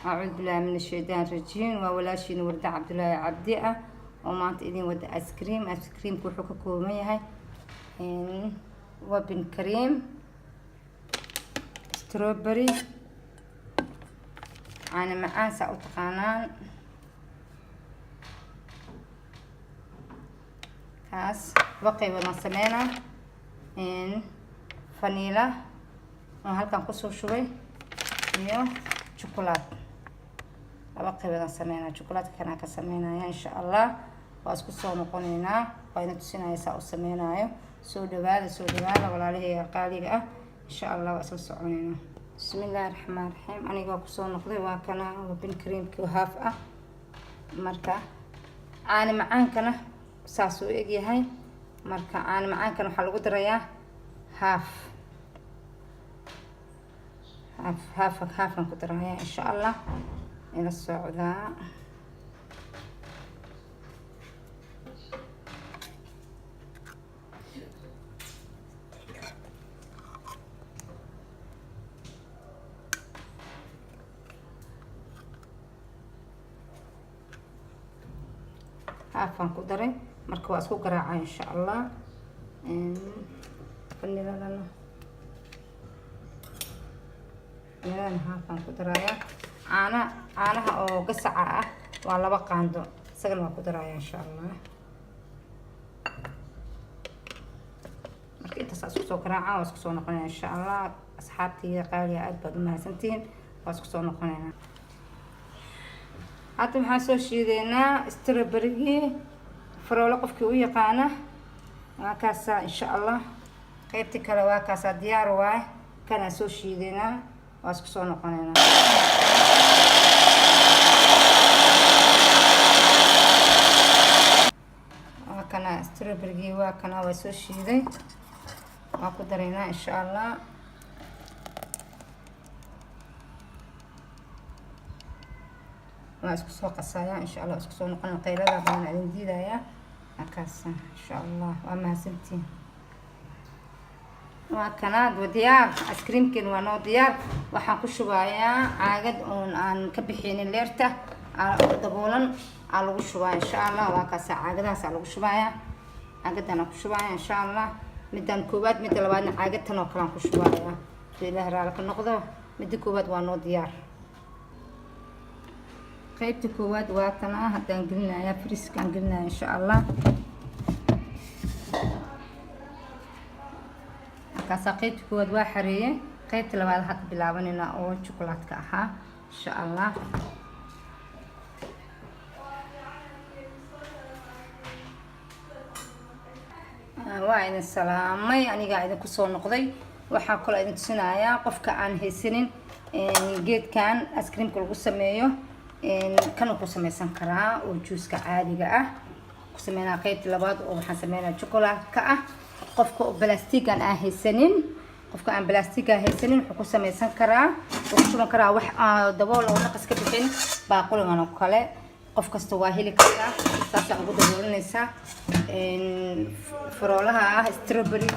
أعوذ بالله من الشيطان الرجيم وولاشين ورد عبد الله عبدي وما أنت إذن ود آيس كريم كل حكو كومية هاي وبن كريم ستروبري أنا معاه ساعة قانان كاس بقي ونصمينا إن فانيلا وهالكان قصو شوي iyo chocolate laba qaybadan sameeyna chocolate kana ka sameeynaa insha Allah waa isku soo noqonaynaa wayna tusinaysaa oo sameeynayo soo dhawaada walaalahay qaaliga ah insha Allah waa isla soconaynaa bismillaahir rahmaanir rahiim aniga ku soo noqday waa kana bin creamki haaf ah marka aan macaankana saas u eg yahay marka aan macaankana waxa lagu darayaa haaf هاف نقدرها إن شاء الله إلى الصعودة هاف نقدره مركوا أسكو قراعة إن شاء الله فنيلا لنا هافان كدرايا أنا أو قصعة ولا بقى عنده سجل ما كدرايا إن شاء الله مركي تساسو سكراعة واسكسو نقنين إن شاء الله أصحابتي قالي أدبر ما سنتين واسكسو نقنين هاتم حاسو شيدينا استربري فرولقف كوية قانا وكاسا إن شاء الله قيبتي كلا وكاسا ديار واي كان أسو شيدينا واسكو سو نقونينا وكنا ستروبري وكنا واسو شيدي واكو درينا ان شاء الله واسكو سو قصايا ان شاء الله واسكو سو نقون قيلada بان ادين ديدايا هكاسا ان شاء الله وما سنتين وكنا وديار آيس كريم كن ونو ديار waxaan ku shubayaa caagad oo aan ka bixinin leerta daboolan aan lagu shubaa insha Allah waa ka caagadaas aan lagu shubayaa caagadan aan ku shubayaa insha Allah midan koobaad mid labaadna caagatan oo kale aan ku shubayaa ilaahay raali ka noqdo mid koobaad waa noo diyaar qaybta koobaad waa tan hadaan gelinayaa friskaan gelinayaa insha Allah قيت كود واحرية قيت لبعض حق بلعبنا أو شوكولاتة كأها إن شاء الله وعين السلام ماي أنا قاعدة كسر نقضي وحاكل أيضا تسنايا قف كأن هسنين جيت كان أسكريم كل قصة مايو كانوا قصة ميسان كرا وجوز كعادي جاه قصة منا قيت لبعض وحسمينا شوكولاتة كأه qofka بلاستيك aan haysanin qofka aan بلاستيك haysanin wuxuu ku sameeysan karaa wuxuu shuban karaa wax dabool oo naqas ka bixin baaqulana kale qof kasta waa heli karaa taas aan ugu daboolinaysa faroolaha strawberry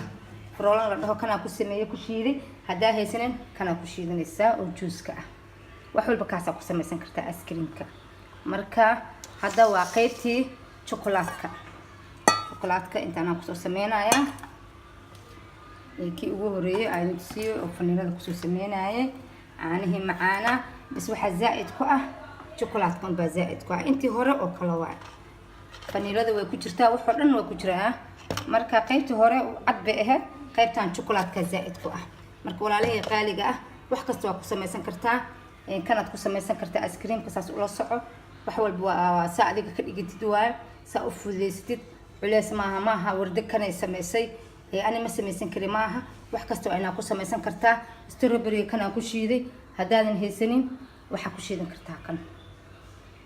faroolan la dhaho kana ku sameeyay ku shiiday hadaa haysanin kana ku shiidanaysa oo juuska ah wax walba kaas ku sameeysan kartaa ice creamka marka hada waa qaybtii chocolate inta aan ku soo sameeynayaa kii ugu horeeyay aynu siyo oo faniilada ku soo sameeynaayay caanaha macaana bas waxa zaid ku ah chocolate kan ba zaid ku ah intii hore oo kala waa faniilada way ku jirtaa wax oo dhan way ku jiraa marka qaybtii hore cad bay ahayd qaybtan chocolate ka zaid ku ah marka walaalahay qaaliga ah wax kasta waa ku sameeysan kartaa kanaad ku sameeysan kartaa ice cream ka saas ula soco wax walba waa saacadiga ka dhigitid waa saa u fududeysatid culays maaha warda kanay sameysay أنا ما سميسن كريمها وحكستو أنا أكو سميسن كرتا ستروبري كان أكو شيدي هدادن هيسنين وحكو شيدن كرتا كان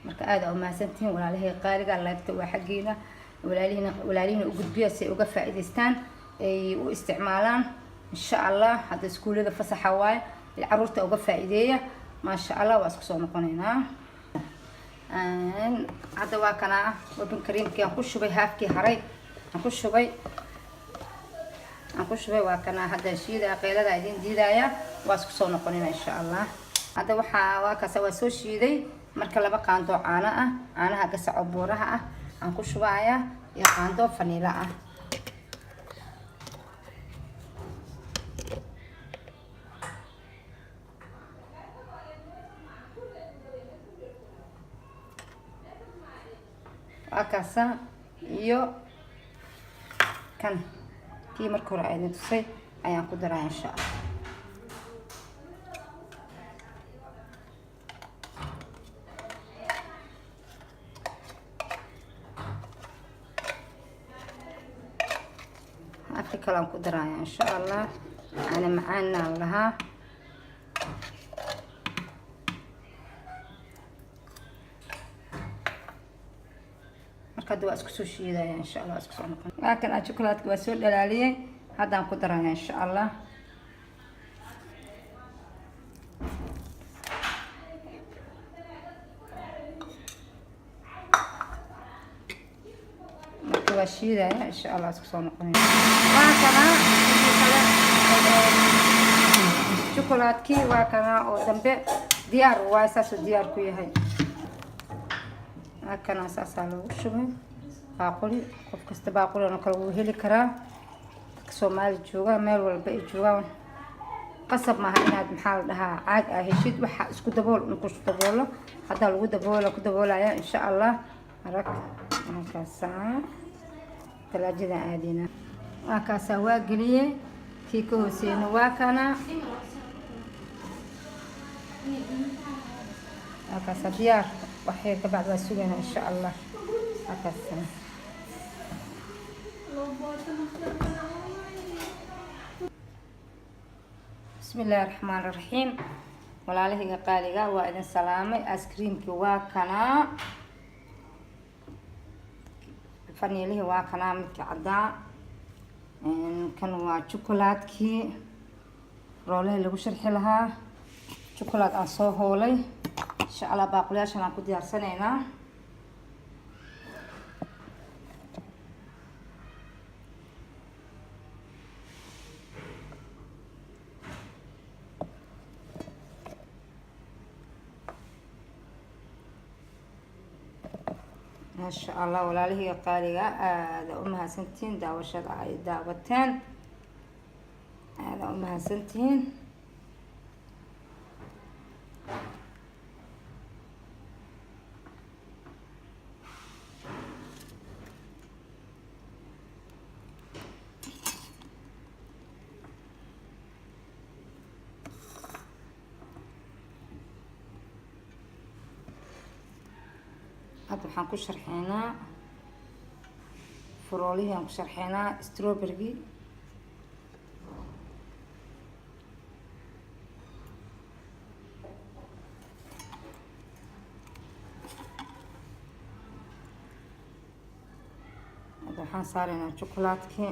مركا هذا أو ما سنتين ولا عليه قارقة الله يبتوى حقينا ولا لينا وقد بيسي وقف فائدستان واستعمالان إن شاء الله هذا سكول هذا فصح هواي العروضة وقف فائدية ما شاء الله واسكسو نقونينا هذا واكنا وبن كريم كي أخش بي هافكي هراي أخش بي أخش بي واكنا هذا الشيء ذا قيلة ذا دين دي ذايا واسكسو نقونينا إن شاء الله hadda waa kaasa waa soo shiiday. marka laba qaando caano ah, caanaha gasac oo buuraha ah aan ku shubaaya iyo qaando faniila ah. akaasa iyo kan kii marka hore ay tusay ayaan ku daraa insha Allah. كلام قدرة إن شاء الله. أنا معانا لها مركز واسكو سوشي ذا إن شاء الله اسكو نقول لكن الشوكولاتة وسول دلالية هذا قدرة إن شاء الله. وشيدا إن شاء الله سكسون قنين. وكنا شوكولاتكي وكنا ودمبه ديار واساس ديار كوي هاي. وكنا أساس على وشومي باقولي قف كست باقولي أنا كلو هلي كرا كسومال جوا مال والباقي جوا قصب ما هاد محل لها عاد هشيد وح اسكو دبول نقص دبوله هذا لو دبوله كدبوله إن شاء الله رك هكذا. ثلاجة عادينا وكاسا واقلية كيكو سين واكنا وكاسا ديار وحيك بعد وسوينا إن شاء الله. وكاسا بسم الله الرحمن الرحيم. ولا عليه قاليقا وإذن سلامي آيسكريم كي واكنا فانيليه واكنا مدك عدا كان waa شوكولاتكي روله lagu sharxi lahaa شوكولات aan soo hoolay insha Allah baaqulayaashan aan ku diyaarsanaynaa. ما شاء الله ولا له قارئة هذا أمها سنتين داوشة داوتين هذا أمها سنتين هذا waxaan ku sharxeynaa فرووليه aan ku sharxeynaa strawberry هذا waxaan saareynaa chocolaatki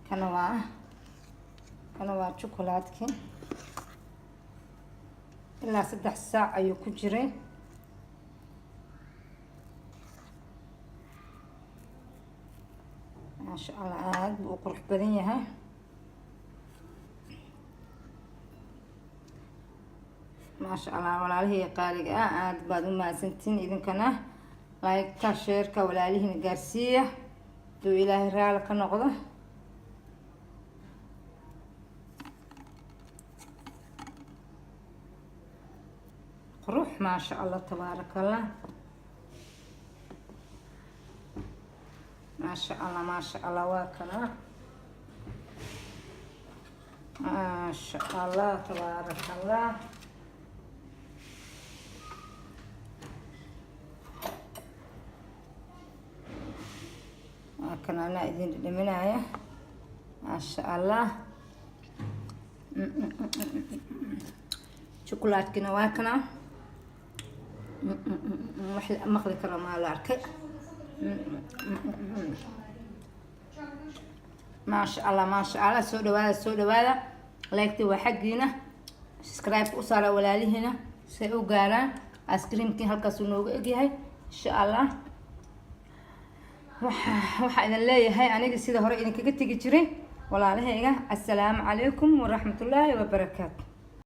kana waa chocolaatki ilaa 3 saac ayuu ku jiray. ما شاء الله aad buu qurux badan yahay. ما شاء الله walaalihii qaaliga aad baad u mahadsantiin idinkana like ka share ka walaalihii gaarsiiya duu ilaahay raali ka noqdo. قروح ما شاء الله تبارك الله ما شاء الله ما شاء الله واكنا ما شاء الله تبارك الله. واكنا أنا إذن لمنايا ما شاء الله. شوكولاتة كنا واكنا مخلي كرامة لاركي ما شاء الله ما شاء الله. سو دوادا لايكتي وحقينا سبسكرايب وصار ولا لي هنا سيو قاران آيسكريم كي هلكا سنوغ اجيهاي ان شاء الله. waxa idin leeyahay aniga sida hore idinkaga tagi jiray walaalahayga assalaamu calaykum waraxmatullaahi wabarakaatu.